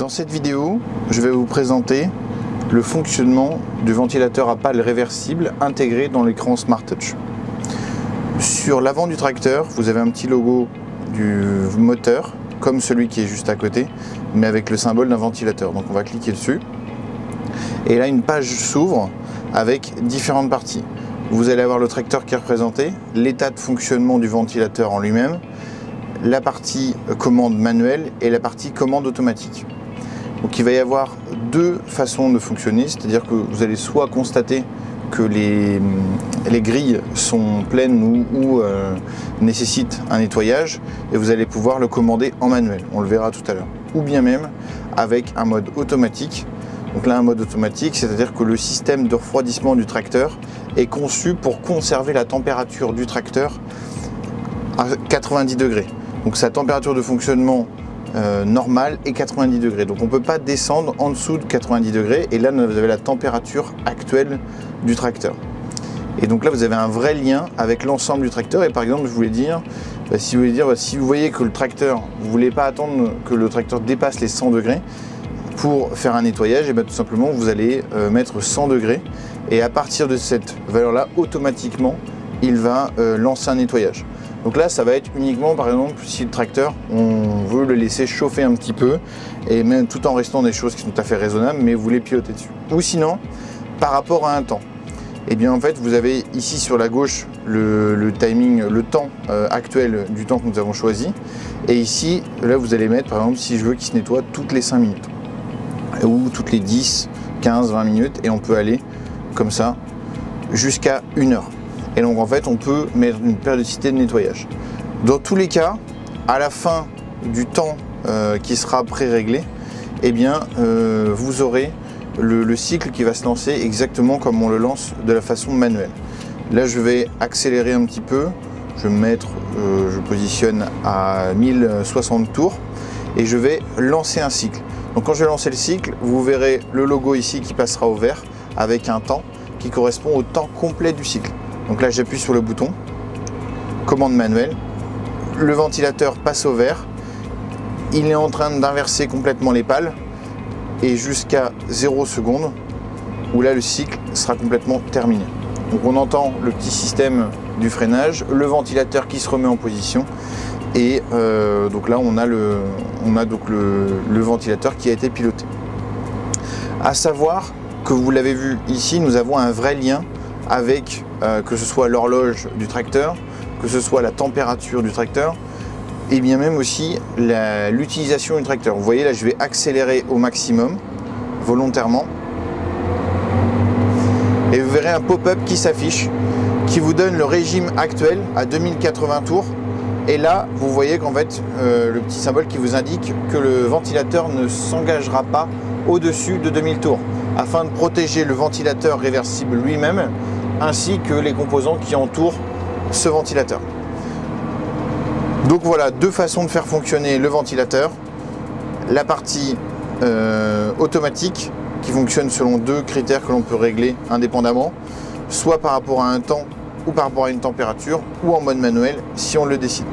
Dans cette vidéo, je vais vous présenter le fonctionnement du ventilateur à pales réversible intégré dans l'écran Smart Touch. Sur l'avant du tracteur, vous avez un petit logo du moteur, comme celui qui est juste à côté, mais avec le symbole d'un ventilateur. Donc on va cliquer dessus. Et là, une page s'ouvre avec différentes parties. Vous allez avoir le tracteur qui est représenté, l'état de fonctionnement du ventilateur en lui-même, la partie commande manuelle et la partie commande automatique. Donc il va y avoir deux façons de fonctionner, c'est-à-dire que vous allez soit constater que les grilles sont pleines ou nécessitent un nettoyage et vous allez pouvoir le commander en manuel, on le verra tout à l'heure. Ou bien même avec un mode automatique. Donc là, un mode automatique, c'est-à-dire que le système de refroidissement du tracteur est conçu pour conserver la température du tracteur à 90 degrés. Donc sa température de fonctionnement normale est 90 degrés. Donc on ne peut pas descendre en dessous de 90 degrés. Et là, vous avez la température actuelle du tracteur. Et donc là, vous avez un vrai lien avec l'ensemble du tracteur. Et par exemple, je voulais dire, si vous voyez que le tracteur, vous ne voulez pas attendre que le tracteur dépasse les 100 degrés, pour faire un nettoyage, et bien tout simplement vous allez mettre 100 degrés et à partir de cette valeur là automatiquement il va lancer un nettoyage. Donc là ça va être uniquement par exemple si le tracteur on veut le laisser chauffer un petit peu et même tout en restant des choses qui sont tout à fait raisonnables mais vous voulez piloter dessus. Ou sinon par rapport à un temps, et bien en fait vous avez ici sur la gauche le timing, le temps actuel du temps que nous avons choisi, et ici là vous allez mettre par exemple si je veux qu'il se nettoie toutes les 5 minutes ou toutes les 10, 15, 20 minutes, et on peut aller comme ça jusqu'à 1 heure. Et donc en fait on peut mettre une périodicité de nettoyage. Dans tous les cas, à la fin du temps qui sera pré-réglé, eh bien vous aurez le cycle qui va se lancer exactement comme on le lance de la façon manuelle. Là je vais accélérer un petit peu, je vais me mettre, je positionne à 1060 tours et je vais lancer un cycle. Donc quand je vais lancer le cycle, vous verrez le logo ici qui passera au vert avec un temps qui correspond au temps complet du cycle. Donc là j'appuie sur le bouton, commande manuelle, le ventilateur passe au vert, il est en train d'inverser complètement les pales et jusqu'à 0 secondes où là le cycle sera complètement terminé. Donc on entend le petit système du freinage, le ventilateur qui se remet en position. Et donc là on a le ventilateur qui a été piloté. À savoir que vous l'avez vu ici, nous avons un vrai lien avec que ce soit l'horloge du tracteur, que ce soit la température du tracteur, et bien même aussi l'utilisation du tracteur. Vous voyez là je vais accélérer au maximum volontairement et vous verrez un pop-up qui s'affiche qui vous donne le régime actuel à 2080 tours. Et là, vous voyez qu'en fait, le petit symbole qui vous indique que le ventilateur ne s'engagera pas au-dessus de 2000 tours, afin de protéger le ventilateur réversible lui-même, ainsi que les composants qui entourent ce ventilateur. Donc voilà, deux façons de faire fonctionner le ventilateur. La partie automatique, qui fonctionne selon deux critères que l'on peut régler indépendamment, soit par rapport à un temps ou par rapport à une température, ou en mode manuel si on le décide.